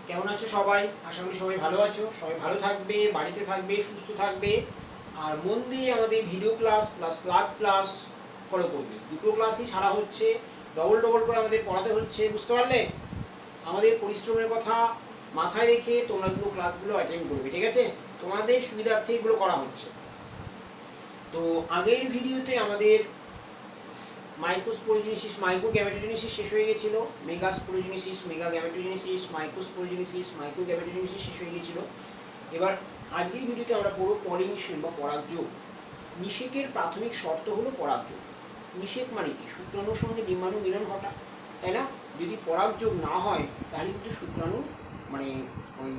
কেমন আছো সবাই? আশা করি সবাই ভালো আছো, সবাই ভালো থাকবে, বাড়িতে থাকবে, সুস্থ থাকবে। আর মন দিয়ে আমাদের video class plus live class follow করবে। দুটো ক্লাসই ছাড়া হচ্ছে, ডবল ডবল করে আমাদের পড়াতে হচ্ছে, বুঝতে পারলে? আমাদের পরিশ্রমের কথা মাথায় রেখে তোমরা দুটো ক্লাসগুলো অ্যাটেন্ড করবে, ঠিক আছে? তোমাদের সুবিধার্থে এগুলো করা হচ্ছে। তো আগের ভিডিওতে আমাদের মাইক্রোস্পোরোজেনেসিস মাইক্রোগ্যামেটোজেনেসিস শেষ হয়ে গেছিল, মেগাস্পোরোজেনেসিস মেগাগ্যামেটোজেনেসিস মাইক্রোস্পোরোজেনেসিস মাইক্রোগ্যামেটোজেনেসিস শেষ হয়ে গেছিল। এবার আজকের ভিডিওতে আমরা পড়ব পলিনেশন বা পরাগযোগ। নিষেকের প্রাথমিক শর্ত হলো পরাগযোগ। নিষেক মানে কি? শুক্রাণুর সঙ্গে ডিম্বাণু মিলন ঘটা, তাই না? যদি পরাগযোগ না হয় তাহলে কিন্তু শুক্রাণু মানে ওই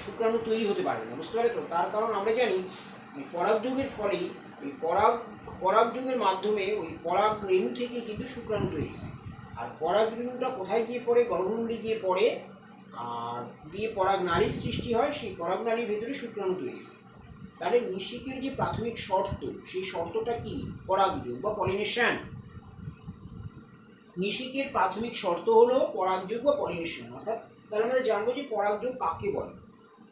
শুক্রাণু তৈরি হতে পারবে না, বুঝতে পারলে তো? তার কারণ আমরা জানি পরাগযোগের ফলে ওই পরাগযোগের মাধ্যমে ওই পরাগ রেণু থেকে কিন্তু শুক্রাণু তৈরি হয়। আর পরাগ রেণুটা কোথায় গিয়ে পড়ে? গর্ভমুণ্ডে গিয়ে পড়ে, আর দিয়ে পরাগ নালীর সৃষ্টি হয়, সেই পরাগ নালীর ভেতরে শুক্রাণু তৈরি হয়। তাহলে নিষেকের যে প্রাথমিক শর্ত, সেই শর্তটা কি? পরাগযোগ বা পলিনেশন। নিষেকের প্রাথমিক শর্ত হলো পরাগযোগ বা পলিনেশন। অর্থাৎ তাহলে আমরা জানবো যে পরাগযোগ কাকে বলে,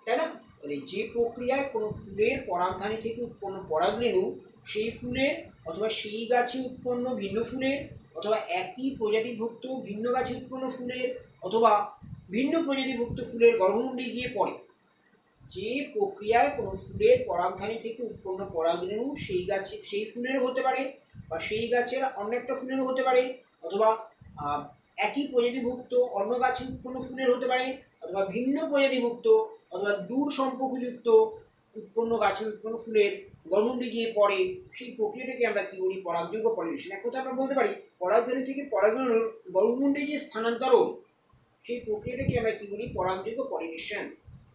তাই না? মানে যে প্রক্রিয়ায় কোনো ফুলের পরাগধানী থেকে উৎপন্ন পরাগরেণু সেই ফুলের অথবা সেই গাছে উৎপন্ন ভিন্ন ফুলের অথবা একই প্রজাতিভুক্ত ভিন্ন গাছে উৎপন্ন ফুলের অথবা ভিন্ন প্রজাতিভুক্ত ফুলের গর্ভমুণ্ডে গিয়ে পড়ে। যে প্রক্রিয়ায় কোনো ফুলের পরাগধানী থেকে উৎপন্ন পরাগরেণু সেই গাছে সেই ফুলের হতে পারে বা সেই গাছের অন্য একটা ফুলেরও হতে পারে, অথবা একই প্রজাতিভুক্ত অন্য গাছে উৎপন্ন ফুলের হতে পারে, অথবা ভিন্ন প্রজাতিভুক্ত অথবা দূর সম্পর্কযুক্ত উৎপন্ন গাছের উৎপন্ন ফুলের গর্ভমুণ্ডে গিয়ে পড়ে, সেই প্রক্রিয়াটাকে আমরা কি বলি? পরাগযোগ বা পলিনেশন। এক কথা আমরা বলতে পারি পরাগধানী থেকে পরাগরেণুর গর্ভমুণ্ডে যে স্থানান্তরণ, সেই প্রক্রিয়াটাকে আমরা কি বলি? পরাগযোগ বা পলিনেশন।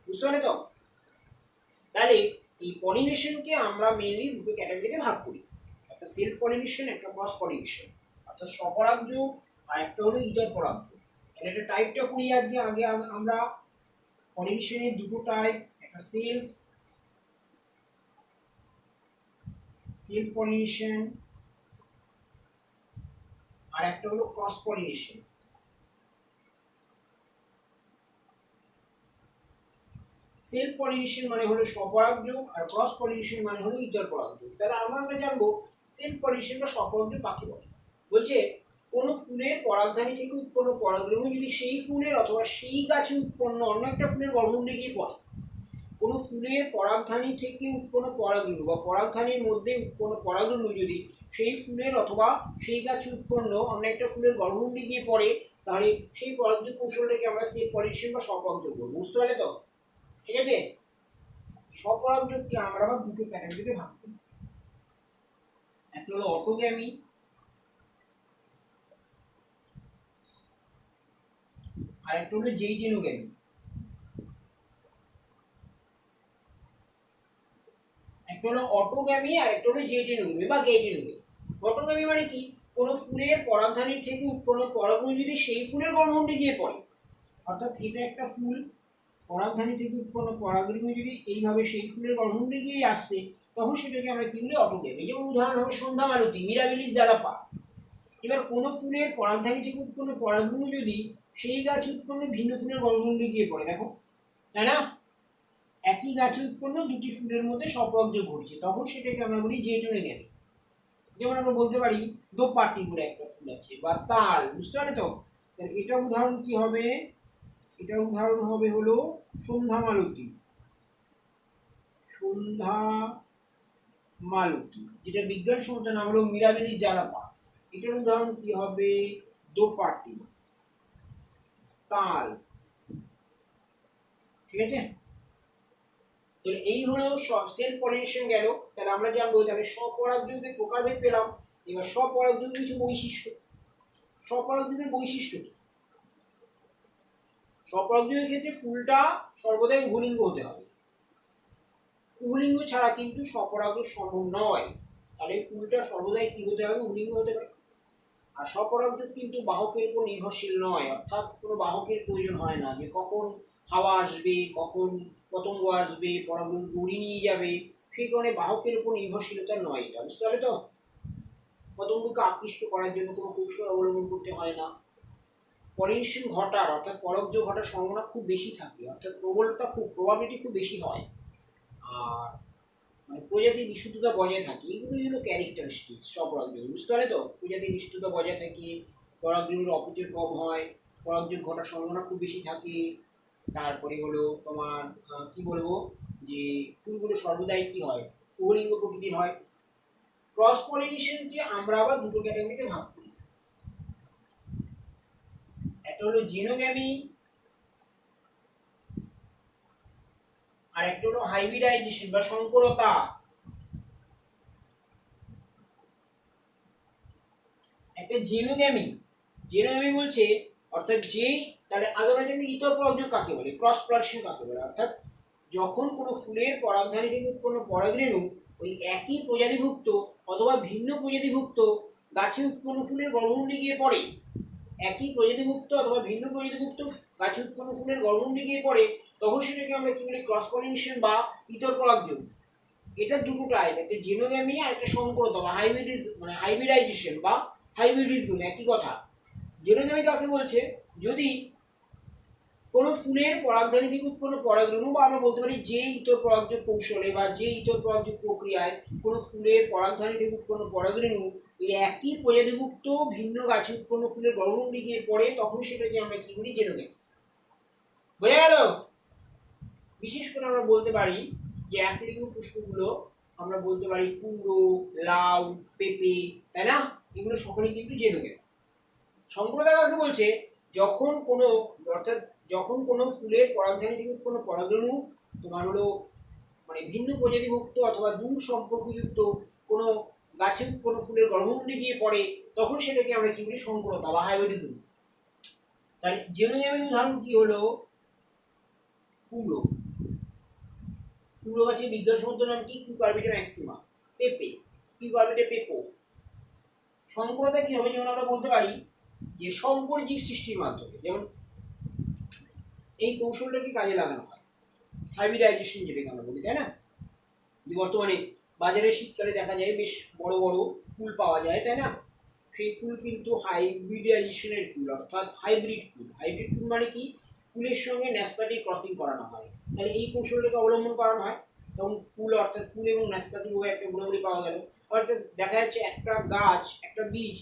বুঝতে পারলে তো? তাহলে এই পলিনেশনকে আমরা মেইনলি দুটো ক্যাটাগরিতে ভাগ করি, একটা সেলফ পলিনেশন, একটা ক্রস পলিনেশন। অর্থাৎ স্বপরাগযোগ আর একটা হলো ইতর পরাগযোগ। তাহলে এটা টাইপটা করি আগে আগে আমরা পলিনেশনের দুটো টাইপ, একটা সেলফ পলিনেশন আর একটা হলো ক্রস পলিনেশন। সেলফ পলিনেশন মানে হলো স্বপরাগযোগ আর ক্রস পলিনেশন মানে হলো ইতর পরাগযোগ। তাহলে আমরা জানবো সেলফ পলিনেশন বা স্বপরাগযোগ কাকে বলে। বলছে কোনো ফুলের পরাগধানী থেকে উৎপন্ন পরাগরেণু যদি সেই ফুলের অথবা সেই গাছে উৎপন্ন অন্য একটা ফুলের গর্ভমুণ্ডে গিয়ে পড়ে, কোনো ফুলের পরাগধানী থেকে উৎপন্ন পরাগরেণু বা পরাগধানীর মধ্যে উৎপন্ন পরাগরেণু যদি সেই ফুলের অথবা সেই গাছে উৎপন্ন অন্য একটা ফুলের গর্ভমুণ্ডে গিয়ে পড়ে, তাহলে সেই পরাগযোগ কৌশলটাকে আমরা সেলফ পলিনেশন বা স্বপরাগযোগ বলবো। বুঝতে পারলে তো? ঠিক আছে? স্বপরাগযোগকে আমরা আবার দুটো ক্যাটাগরিতে ভাগ করি, একটা হলো অটোগ্যামি আর একটা হলো জেইটেনোগ্যামি। একটা হলো অটোগ্যামি আর একটা হলো জেইটেনোগ্যামি বা গেইটেনোগ্যামি। অটোগ্যামি মানে কি? কোনো ফুলের পরাগধানীর থেকে উৎপন্ন পরাগরেণু যদি সেই ফুলের গর্ভমুণ্ডে গিয়ে পড়ে, অর্থাৎ এটা একটা ফুল, পরাগধানী থেকে উৎপন্ন পরাগরেণু যদি এইভাবে সেই ফুলের গর্ভমুণ্ডে গিয়ে আসছে, তখন সেটাকে আমরা কি বলি? অটোগ্যামি। যেমন উদাহরণ হবে সন্ধ্যা মালতী, মিরাবিলিস জ্বালাপা। এবার কোনো ফুলের পরাগধানী থেকে উৎপন্ন পরাগরেণু যদি সেই গাছে উৎপন্ন ভিন্ন ফুলের গর্ভমুণ্ডে গিয়ে পড়ে, দেখো, তাই না? একই গাছে উৎপন্ন দুটি ফুলের মধ্যে স্বপরাগযোগ ঘটছে, তখন সেটাকে আমরা বলি জেইটোনোগ্যামি। যেমন আমরা বলতে পারি দোপাটি বলে একটা ফুল আছে, বা তাল। বুঝতে পারলে তো? এটা উদাহরণ কি হবে? এটা উদাহরণ হবে হলো সন্ধ্যা মালতী, সন্ধ্যা মালতী, যেটা বিজ্ঞানসম্মত নাম হলো মিরাবিলিস জ্বালাপা। এটার উদাহরণ কি হবে? দোপাটি, তাল। ঠিক আছে? তো এই হলো সেলফ পলিনেশন গেল। তাহলে আমরা জানবো তাহলে স্বপরাগযোগের প্রকারভেদ পেলাম। এবার স্বপরাগযোগের কিছু বৈশিষ্ট্য। স্বপরাগযোগের বৈশিষ্ট্য কি? স্বপরাগযোগের ক্ষেত্রে ফুলটা সর্বদাই উভলিঙ্গ হতে হবে, উভলিঙ্গ ছাড়া কিন্তু স্বপরাগযোগ সম্ভব নয়। তাহলে ফুলটা সর্বদাই কি হতে হবে? উভলিঙ্গ হতে পারে। আর স্বপরাগযোগ কিন্তু বাহকের উপর নির্ভরশীল নয়, অর্থাৎ কোনো বাহকের প্রয়োজন হয় না যে কখন হাওয়া আসবে, কখন পতঙ্গ আসবে, পরাগরেণু উড়িয়ে নিয়ে যাবে, সেই কারণে বাহকের উপর নির্ভরশীলতা নয় এটা। বুঝতে পারলে তো? পতঙ্গকে আকৃষ্ট করার জন্য কোনো কৌশল অবলম্বন করতে হয় না। পলিনেশন ঘটার অর্থাৎ পরাগযোগ ঘটার সম্ভাবনা খুব বেশি থাকে, অর্থাৎ প্রবাবিলিটি খুব বেশি হয়, আর মানে প্রজাতির বিশুদ্ধতা বজায় থাকে। এগুলোই হলো ক্যারেক্টারিস্টিক্স সব পরাগযোগ, বুঝতে পারে তো? প্রজাতির বিশুদ্ধতা বজায় থাকে, পরাগযোগের অপচয় কম হয়, পরাগযোগ ঘটার সম্ভাবনা খুব বেশি থাকে। তারপরে হলো তোমার কি বলবো, যে ফুলগুলো সর্বদাই কি হয়, উভলিঙ্গ প্রকৃতির হয়। ক্রস পলিনেশনকে আমরা আবার দুটো ক্যাটাগরিতে ভাগ করি, একটা হলো জেনোগ্যামি আর একটা হলো হাইব্রিডাইজেশন বা সংকরতা। একটা জেনোগ্যামি বলছে অর্থাৎ যেই, তাহলে আগে আমরা জানি ইতর পরাগযোগ কাকে বলে, ক্রস পলিনেশন কাকে বলে, অর্থাৎ যখন কোনো ফুলের পরাগধানী থেকে উৎপন্ন পরাগরেণু ওই একই প্রজাতিভুক্ত অথবা ভিন্ন প্রজাতিভুক্ত গাছে উৎপন্ন ফুলের গর্ভমুণ্ডে গিয়ে পড়ে, একই প্রজাতিভুক্ত অথবা ভিন্ন প্রজাতিভুক্ত গাছে উৎপন্ন ফুলের গর্ভমুণ্ডে গিয়ে পড়ে, তখন সেটাকে আমরা কি বলি, ক্রস পলিনেশন বা ইতর পরাগযোগ। এটা দুটো টাইপ, একটা জেনোগ্যামি আর একটা সংকরতা বা হাইব্রিডাইজেশন বা হাইব্রিডিজম, একই কথা। জেনোগ্যামি কাকে বলছে, যদি কোনো ফুলের পরাগধানী থেকে উৎপন্ন পরাগরেণু বা আমরা বলতে পারি যে ইতর পরাগযোগ কৌশলে বা যে ইতর পরাগযোগ প্রক্রিয়ায় কোনো ফুলের পরাগধানী থেকে উৎপন্ন পরাগরেণু ওই একই প্রজাতিভুক্ত ভিন্ন গাছে উৎপন্ন ফুলের গর্ভমুণ্ডে গিয়ে পড়ে, তখন সেটাকে আমরা কি বলি, জেনোগ্যামি। বোঝা গেল? বিশেষ করে আমরা বলতে পারি যে একলিঙ্গ পুষ্পগুলো আমরা বলতে পারি কুমড়ো, লাউ, পেঁপে, তাই না? এগুলো সকলেই কিন্তু জেনোগ্যামি। সংকরতা কাকে বলছে, যখন কোনো, অর্থাৎ যখন কোনো ফুলের পরাগধানী থেকে উৎপন্ন পরাগরেণু তোমার হলো মানে ভিন্ন প্রজাতিভুক্ত অথবা দূর সম্পর্কযুক্ত কোনো গাছে উৎপন্ন ফুলের গর্ভমুণ্ডে গিয়ে পড়ে, তখন সেটাকে আমরা কি বলি, সংকরতা বা হাইব্রিডিজম। তাহলে জেনোগ্যামির উদাহরণ কি হলো, কুমড়ো গাছের বিজ্ঞানসম্মত নাম কি, কিউকারবিটা ম্যাক্সিমা। পেঁপে, কিউকারবিটা পেপো। সংকরতা কি হবে, যেমন আমরা বলতে পারি যে সংকর জীব সৃষ্টির মাধ্যমে, যেমন এই কৌশলটাকে কাজে লাগানো হয়, হাইব্রিডাইজেশন যেটাকে আমরা বলি, তাই না? যে বর্তমানে বাজারে শীতকালে দেখা যায় বেশ বড় বড় ফুল পাওয়া যায়, তাই না? সেই ফুল কিন্তু হাইব্রিডাইজেশনের ফুল, অর্থাৎ হাইব্রিড ফুল। হাইব্রিড ফুল মানে কি, ফুলের সঙ্গে ন্যাসপাতি ক্রসিং করানো হয়, তাহলে এই কৌশলটাকে অবলম্বন করানো হয়, তখন ফুল অর্থাৎ ফুল এবং ন্যাসপাতি উভয় একটা গুণাবলী পাওয়া গেল। আবার দেখা যাচ্ছে একটা গাছ, একটা বীজ,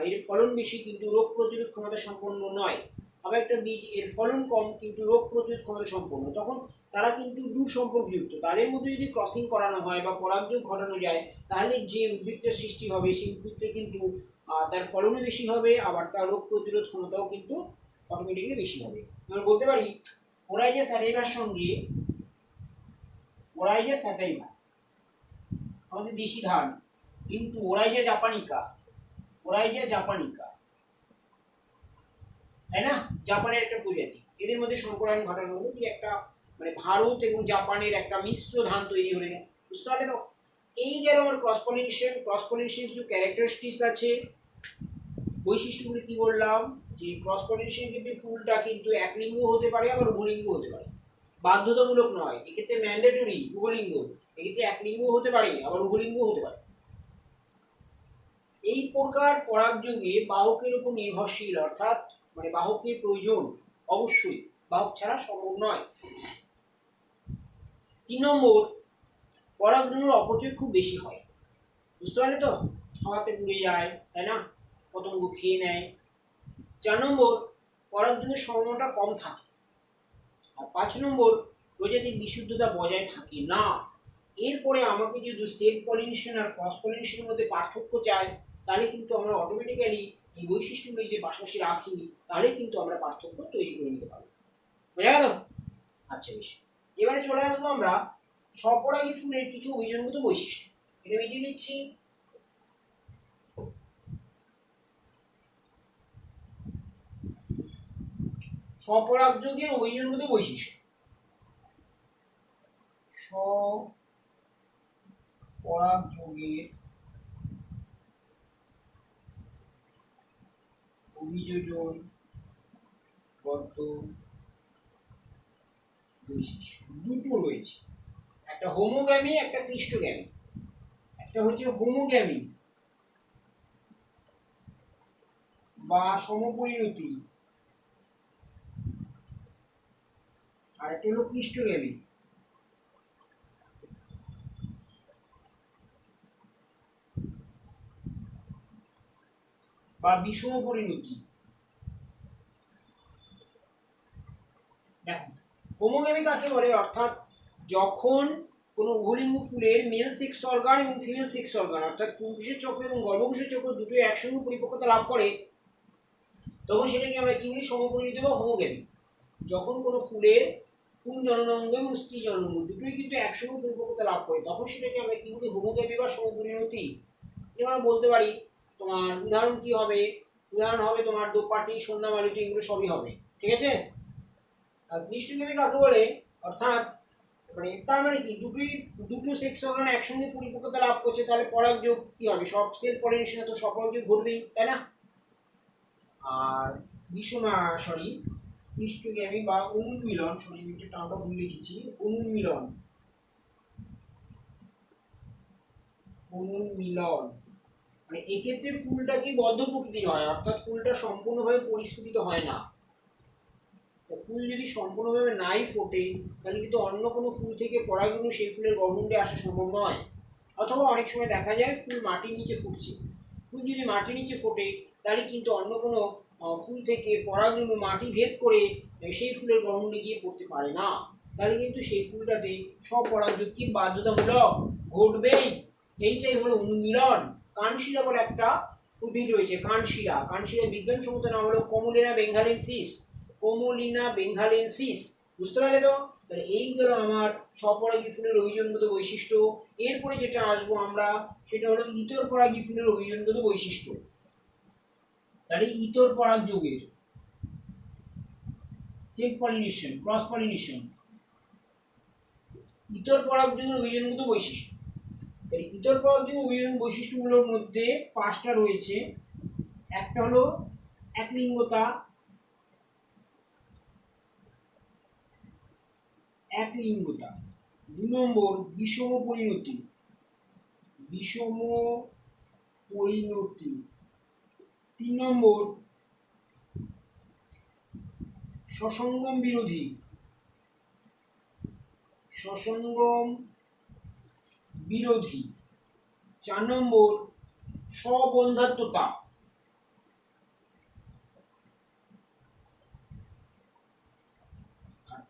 এর ফলন বেশি কিন্তু রোগ প্রতিরোধ ক্ষমতা সম্পন্ন নয়, আবার একটা বীজ এর ফলন কম কিন্তু রোগ প্রতিরোধ ক্ষমতা সম্পন্ন, তখন তারা কিন্তু দূর সম্পর্কযুক্ত, তাদের মধ্যে যদি ক্রসিং করানো হয় বা পরাগযোগ ঘটানো যায়, তাহলে যে উদ্ভিদটার সৃষ্টি হবে সেই উদ্ভিদটা কিন্তু তার ফলনও বেশি হবে, আবার তার রোগ প্রতিরোধ ক্ষমতাও কিন্তু অটোমেটিক্যালি বেশি হবে। আমরা বলতে পারি ওরাইজা স্যাটাইভার সঙ্গে ওরাইজা স্যাটাইভা আমাদের দেশি ধান, কিন্তু ওরাইজা জাপানিকা, তাই না? জাপানের একটা প্রজাতি, এদের মধ্যে সংকরায়ন ঘটানো হলো, কি একটা মানে ভারত এবং জাপানের একটা মিশ্র ধান তৈরি হলে, বুঝতে পারলে তো? এই গেল আমার ক্রস পলিনেশন কিছু ক্যারেক্টারিস্টিক্স আছে, বৈশিষ্ট্যগুলি কি বললাম, যে ক্রস পলিনেশন কিন্তু ফুলটা কিন্তু একলিঙ্গ হতে পারে আবার উভলিঙ্গ হতে পারে, বাধ্যতামূলক নয়, এক্ষেত্রে ম্যান্ডেটরি উভলিঙ্গ, এক্ষেত্রে একলিঙ্গ হতে পারে আবার উভলিঙ্গ হতে পারে। এই প্রকার পরাগযোগে বাহকের উপর নির্ভরশীল, অর্থাৎ মানে বাহকের প্রয়োজন অবশ্যই, বাহক ছাড়া সম্ভব নয়। 3 নম্বর, পরাগরেণুর অপচয় খুব বেশি হয়, বুঝতে পারলে তো? খাওয়াতে পুড়ে যায়, তাই না? পতঙ্গ খেয়ে নেয়। 4 নম্বর, পরাগযোগের সম্ভাবনাটা কম থাকে। আর 5 নম্বর, প্রজাতির বিশুদ্ধতা বজায় থাকে না। এরপরে আমাকে যদি সেলফ পলিনেশন আর ক্রস পলিনেশনের মধ্যে পার্থক্য চাই, তাহলে কিন্তু আমরা অটোমেটিক্যালি এই বৈশিষ্ট্যগুলো যদি পাশাপাশি রাখি, তাহলে কিন্তু আমরা পার্থক্য তৈরি করে নিতে পারবো। বোঝা গেল? আচ্ছা, বেশ, এবারে চলে আসবো আমরা স্বপরাগী ফুলের কিছু অভিযোগগত বৈশিষ্ট্য। এটা মিটিয়ে দিচ্ছি। স্বপরাগযোগের অভিযোগগত বৈশিষ্ট্য। স্বপরাগযোগের অভিযোজনগত বৈশিষ্ট্য দুটো রয়েছে, একটা হোমোগ্যামি, একটা ক্লিস্টোগ্যামি। একটা হচ্ছে হোমোগ্যামি বা সমপরিণতি, আর একটা হলো ক্লিস্টোগ্যামি বা বিষম পরিণতি। দেখো হোমোগ্যামি কাকে বলে, অর্থাৎ যখন কোনো উভলিঙ্গ ফুলের মেল সেক্স অর্গান এবং ফিমেল সেক্স অর্গান অর্থাৎ পুংকেশের চক্র এবং গর্ভকোষের চক্র দুটোই একসঙ্গে পরিপক্কতা লাভ করে, তখন সেটাকে আমরা কি বলি, সমপরিণতি বা হোমোগ্যামি। যখন কোনো ফুলের পুং জননাঙ্গ এবং স্ত্রী জননাঙ্গ দুটোই কিন্তু একসঙ্গে পরিপক্কতা লাভ করে, তখন সেটাকে আমরা কি বলি, হোমোগ্যামি বা সমপরিণতি। যেমন আমরা বলতে পারি, তোমার উদাহরণ কি হবে, উদাহরণ হবে তোমার দোপাটি, সন্ধ্যা মালতী, এগুলো সবই হবে, ঠিক আছে। আর ক্লিস্টোগ্যামি কাকে বলে, অর্থাৎ মানে তার মানে কি, দুটো সেক্স অর্গান একসঙ্গে পরিপক্কতা লাভ করছে, তাহলে পরাগযোগ কি হবে, সব সেল পলিনেশনে তো সব পরাগযোগ ঘটবেই, তাই না। আর ক্লিস্টোগ্যামি বা অনুমিলন, সরি আমি একটা টার্মটা ভুলে লিখেছি, অনুমিলন মানে এক্ষেত্রে ফুলটা কি বদ্ধ প্রকৃতির হয়, অর্থাৎ ফুলটা সম্পূর্ণভাবে পরিস্ফুটিত হয় না। ফুল যদি সম্পূর্ণভাবে নাই ফোটে, তাহলে কিন্তু অন্য কোনো ফুল থেকে পরাগরেণু সেই ফুলের গর্ভমুণ্ডে আসা সম্ভব নয়। অথবা অনেক সময় দেখা যায় ফুল মাটির নিচে ফুটছে, ফুল যদি মাটির নিচে ফোটে, তাহলে কিন্তু অন্য কোনো ফুল থেকে পরাগরেণু মাটি ভেদ করে সেই ফুলের গর্ভমুণ্ডে গিয়ে পড়তে পারে না, তাহলে কিন্তু সেই ফুলটাতে স্বপরাগযোগ কি বাধ্যতামূলক ঘটবেই। এইটাই হলো অনুমিলন। কানশিরা বলে একটা উদ্ভিদ রয়েছে, কানশিরা বিজ্ঞানসম্মত নাম হলো কমোলিনা বেঙ্গালেন্সিস, বুঝতে পারলে তো। তাহলে এই গেল আমার স্বপরাগী ফুলের অভিযোজনগত বৈশিষ্ট্য। এরপরে যেটা আসবো আমরা, সেটা হলো ইতর পরাগী ফুলের অভিযোজনগত বৈশিষ্ট্য। তাহলে ইতর পরাগযোগের সেলফ পলিনেশন, ক্রস পলিনেশন, ইতর পরাগযোগের অভিযোজনগত বৈশিষ্ট্য। তাহলে ইতর পরাগযোগের অভিযোজন বৈশিষ্ট্যগুলোর মধ্যে 5টা রয়েছে। একটা হলো একলিঙ্গতা, 2 নম্বর বিষম পরিণতি, পরিণতি 3 নম্বর সসঙ্গম বিরোধী, বিরোধী 4 নম্বর স্ববন্ধাত্মতা,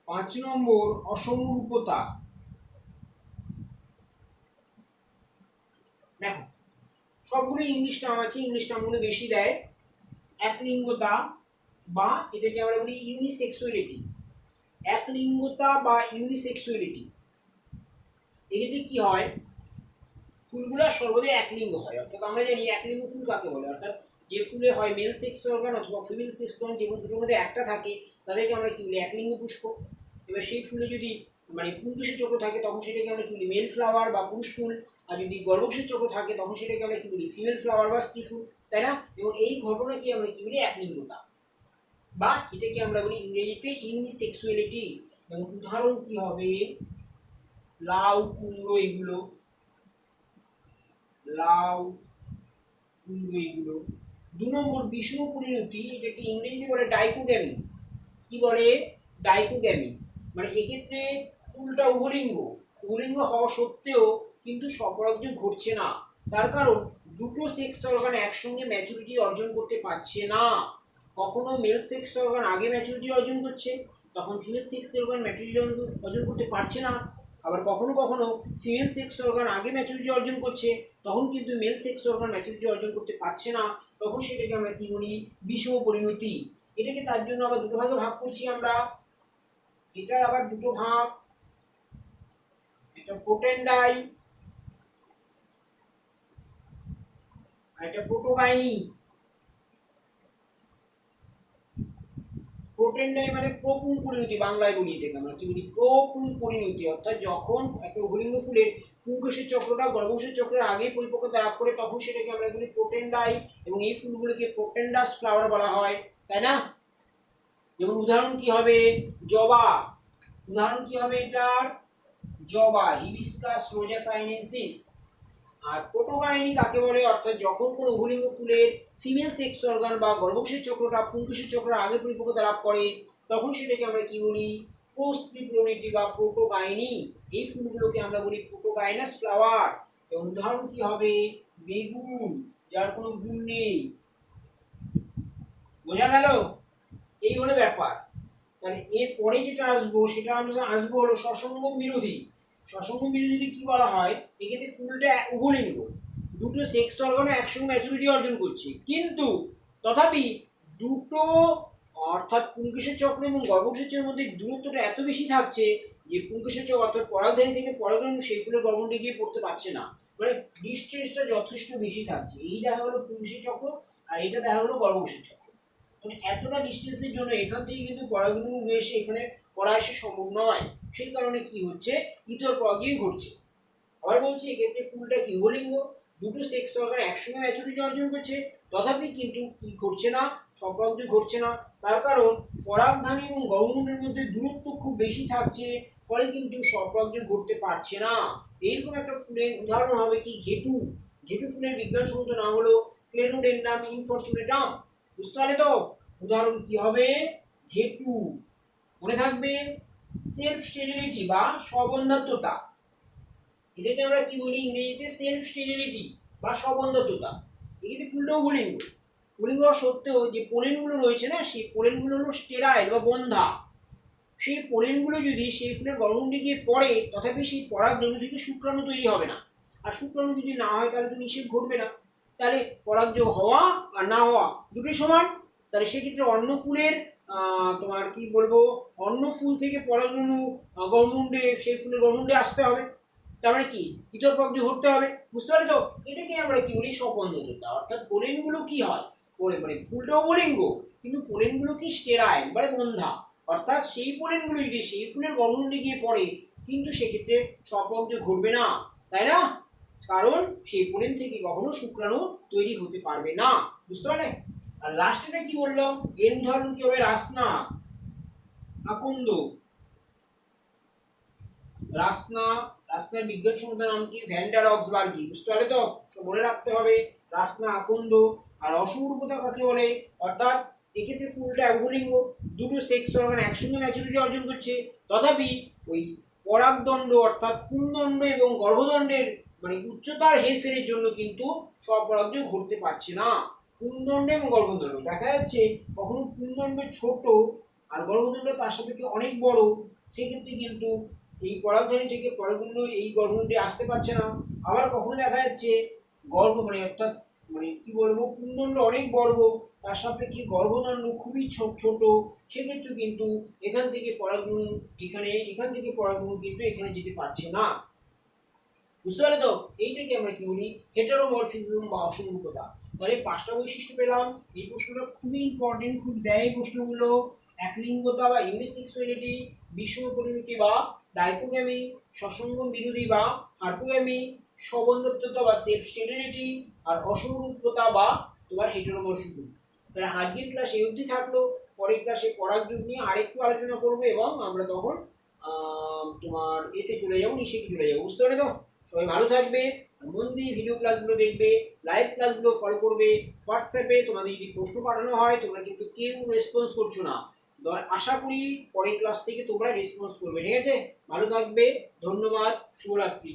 5 নম্বর অসমরূপতা। দেখো সবগুলো ইংলিশ টার্ম আছে, ইংলিশ টার্মগুলো বেশি দেয়। একলিঙ্গতা বা এটাকে আমরা বলি ইউনিসেক্সুয়ালিটি, একলিঙ্গতা বা ইউনিসেক্সুয়ালিটি। এক্ষেত্রে কি হয়, ফুলগুলো সর্বদাই একলিঙ্গ হয়, অর্থাৎ আমরা জানি একলিঙ্গ ফুল কাকে বলে, অর্থাৎ যে ফুলে হয় মেল সেক্স অর্গান অথবা ফিমেল সেক্স অর্গান, যেগুলো দুটোর মধ্যে একটা থাকে, তাদেরকে আমরা কি বলি, একলিঙ্গ পুষ্প। এবার সেই ফুলে যদি মানে পুংকেশের চক্র থাকে, তখন সেটাকে আমরা কি বলি, মেল ফ্লাওয়ার বা পুরুষ ফুল। আর যদি গর্ভকোষের চক্র থাকে, তখন সেটাকে আমরা কি বলি, ফিমেল ফ্লাওয়ার বা স্ত্রী ফুল, তাই না। এবং এই ঘটনাকে আমরা কি বলি, একলিঙ্গতা, বা এটাকে আমরা বলি ইংরেজিতে ইউনিসেক্সুয়ালিটি। এবং উদাহরণ কি হবে, লাউ, কুমড়ো, এগুলো এগুলো। 2 নম্বর বিষম পরিণতি, এটাকে ইংরেজিতে বলে ডাইকোগ্যামি। কি বলে, ডাইকোগ্যামি। মানে এক্ষেত্রে ফুলটা উভলিঙ্গ হওয়া সত্ত্বেও কিন্তু স্বপরাগযোগ ঘটছে না, তার কারণ দুটো সেক্স অর্গান একসঙ্গে ম্যাচুরিটি অর্জন করতে পারছে না। কখনো মেল সেক্স অর্গান আগে ম্যাচুরিটি অর্জন করছে, তখন ফিমেল সেক্স অর্গান ম্যাচুরিটি অর্জন করতে পারছে না। আবার কখনো কখনো ফিমেল সেক্স অর্গান আগে ম্যাচুরিটি অর্জন করছে, তখন কিন্তু মেল সেক্স অর্গান ম্যাচুরিটি অর্জন করতে পারছে না, তখন সেটাকে আমরা কি বলি, বিষম পরিণতি। এটাকে তার জন্য আবার দুটো ভাগে ভাগ করছি আমরা। এটার আবার দুটো ভাগ, এটা প্রোটেন্ডাই আর এটা প্রোটোগাইনি। প্রোটেন্ডাই মানে প্রপুং পরিণতি, বাংলায় বলি এটাকে আমরা কি বলি, প্রপুং পরিণতি। অর্থাৎ যখন একটা উভলিঙ্গ ফুলের পুংকেশের চক্রটা গর্ভকোষের চক্রের আগেই পরিপক্কতা লাভ করে, তখন সেটাকে আমরা বলি প্রোটেন্ডাই, এবং এই ফুলগুলোকে প্রোটেন্ডাস ফ্লাওয়ার বলা হয়, তাই না। যেমন উদাহরণ কি হবে, জবা, উদাহরণ কি হবে এটার, জবা, হিবিস্কাস রোজাসাইনেন্সিস। আর প্রোটোগাইনি কাকে বলে, অর্থাৎ যখন কোনো উভলিঙ্গ ফুলের ফিমেল সেক্স অর্গান বা গর্ভকোষের চক্রটা পুংকেশের চক্রের আগে পরিপক্কতা লাভ করে, তখন সেটাকে আমরা কি বলি, প্রোস্ট্রিপ্লোনিটি বা প্রোটোগাইনি, এই ফুলগুলোকে আমরা বলি প্রোটোগাইনাস ফ্লাওয়ার। উদাহরণ কি হবে? বেগুন, যার কোনো গুণ নেই। বোঝা গেল? এই হলো ব্যাপার। তাহলে এরপরে যেটা আসবো সেটা আমরা আসবো হলো সসঙ্গম বিরোধী। সসঙ্গম বিরোধীতে কি বলা হয়? এক্ষেত্রে ফুলটা উভলিঙ্গ, দুটো সেক্স অর্গান একসঙ্গে ম্যাচুরিটি অর্জন করছে, কিন্তু তথাপি দুটো অর্থাৎ পুংকেশর চক্র এবং গর্ভকোষের মধ্যে দূরত্বটা এত বেশি থাকছে যে পুংকেশর চক্র অর্থাৎ পরাগধানী থেকে পরাগধানী সেই ফুলের গর্ভমুণ্ডে গিয়ে পড়তে পারছে না, মানে ডিস্টেন্সটা যথেষ্ট বেশি থাকছে। এই দেখা হলো পুংকেশর চক্র আর এটা দেখা হলো গর্ভকোষের চক্র। মানে এতটা ডিস্টেন্সের জন্য এখান থেকে কিন্তু পরাগধানী এসে এখানে পড়া আসা সম্ভব নয়। সেই কারণে কি হচ্ছে? ইতর পরাগই ঘটছে। আবার বলছি এক্ষেত্রে ফুলটা কি উভলিঙ্গ, দুটো সেক্স অর্গান একসঙ্গে ম্যাচুরিটি অর্জন করছে, তথাপি কিন্তু কি ঘটছে না? স্বপরাগযোগ ঘটছে না। তার কারণ পরাগধানী এবং গর্ভমুণ্ডের মধ্যে দূরত্ব খুব বেশি থাকছে, ফলে কিন্তু স্বপরাগযোগ ঘটতে পারছে না। এইরকম একটা ফুলের উদাহরণ হবে কি? ঘেটু। ঘেটু ফুলের বিজ্ঞানসম্মত নাম হলো ক্লেনোডেন্ড্রাম ইনফরচুনেটাম। বুঝতে পারলে তো? উদাহরণ কি হবে? ঘেটু। মনে থাকবে সেলফ স্টেরিলিটি বা স্ববন্ধাত্মতা, এটাকে আমরা কি বলি ইংরেজিতে? সেলফ স্টেরিলিটি বা স্ববন্ধাত্মতা। এক্ষেত্রে ফুলটাও উভলিঙ্গ। উভলিঙ্গ হওয়া সত্ত্বেও যে পোলেনগুলো রয়েছে না, সেই পোলেনগুলো হলো স্টেরাইল বা বন্ধা। সেই পোলেনগুলো যদি সেই ফুলের গর্ভমুণ্ডে গিয়ে পড়ে, তথাপি সেই পরাগরেণু থেকে শুক্রাণু তৈরি হবে না। আর শুক্রাণু যদি না হয় তাহলে তো নিষেধ ঘটবে না। তাহলে পরাগযোগ হওয়া আর না হওয়া দুটোই সমান। তাহলে সেক্ষেত্রে অন্য ফুলের তোমার কি বলবো, অন্য ফুল থেকে পরাগরেণু গর্ভমুণ্ডে সেই ফুলের গর্ভমুণ্ডে আসতে হবে। তার মানে কি? ইতর পরাগযোগ ঘটতে হবে। বুঝতে পারলে তো? এটাকে আমরা কি বলি? স্ববন্ধাত্মতা। অর্থাৎ পোলেনগুলো কি হয়? মানে ফুলটাও উভলিঙ্গ, কিন্তু পোলেনগুলো কি স্টেরাইল মানে বন্ধা। অর্থাৎ সেই পোলেনগুলো যদি সেই ফুলের গর্ভমুণ্ডে গিয়ে পড়ে, কিন্তু সেক্ষেত্রে স্বপরাগযোগ ঘটবে না, তাই না? কারণ সেই পোলেন থেকে কখনো শুক্রাণু তৈরি হতে পারবে না। বুঝতে পারলে? আর লাস্টেটা কি বললাম? এর উদাহরণ কি হবে? রাসনা, আকন্দ। রাসনা, রাসনার বিজ্ঞানসম্মত নাম কি? ভ্যান্ডার অক্সবার্গি। বুঝতে পারলে তো? সব মনে রাখতে হবে। রাসনা, আকন্দ। আর অসমরূপতা কাকে বলে? অর্থাৎ এক্ষেত্রে ফুলটা উভলিঙ্গ, দুটো সেক্স অর্গান একসঙ্গে ম্যাচুরিটি অর্জন করছে, তথাপি ওই পরাগদণ্ড অর্থাৎ পুংদণ্ড এবং গর্ভদণ্ডের মানে উচ্চতার হেরফেরের জন্য কিন্তু স্বপরাগযোগ ঘটতে পারছে না। পুংদণ্ড এবং গর্ভদণ্ড দেখা যাচ্ছে কখনো পুংদণ্ড ছোট আর গর্ভদণ্ড তার সাপেক্ষে অনেক বড়, সেক্ষেত্রে কিন্তু এই পরাগধানী থেকে পরাগদণ্ড এই গর্ভমুণ্ডে আসতে পারছে না। আবার কখনো দেখা যাচ্ছে গর্ভ মানে অর্থাৎ মানে কি বলবো, পুংদণ্ড অনেক বড়, তার সাপেক্ষে গর্ভদণ্ড খুবই ছোট, সেক্ষেত্রে কিন্তু এখান থেকে পরাগরেণু এখান থেকে পরাগরেণু কিন্তু এখানে যেতে পারছে না। বুঝতে পারলে তো? এইটাকে আমরা কি বলি? হেটারোমরফিজম বা অসমরূপতা। তাহলে 5টা বৈশিষ্ট্য পেলাম। এই প্রশ্নটা খুবই ইম্পর্টেন্ট, খুব দেয় প্রশ্নগুলো। একলিঙ্গতা বা ইউনিসেক্সুয়ালিটি, বিষম পরিণতি বা ডাইকোগ্যামি, সসঙ্গম বিরোধী বা হার্পোগ্যামি, স্ববন্ধাত্মতা বা সেলফ স্টেরিলিটি, আর অসমরূপতা বা তোমার হেটারোমরফিজম। তাহলে আজকের ক্লাস এই অবধি থাকলো। পরের ক্লাসে পরাগযোগ নিয়ে আরেকটু আলোচনা করবো এবং আমরা তখন তোমার এতে চলে যাবো, নিষেকে চলে যাবো। বুঝতে পারলে তো? সবাই ভালো থাকবে, মন দিয়ে ভিডিও ক্লাসগুলো দেখবে, লাইভ ক্লাসগুলো ফলো করবে। হোয়াটসঅ্যাপে তোমাদের যদি প্রশ্ন পাঠানো হয় তোমরা কিন্তু কেউ রেসপন্স করছো না, আশা করি পরের ক্লাস থেকে তোমরা রেসপন্স করবে। ঠিক আছে? ভালো থাকবে, ধন্যবাদ, শুভরাত্রি।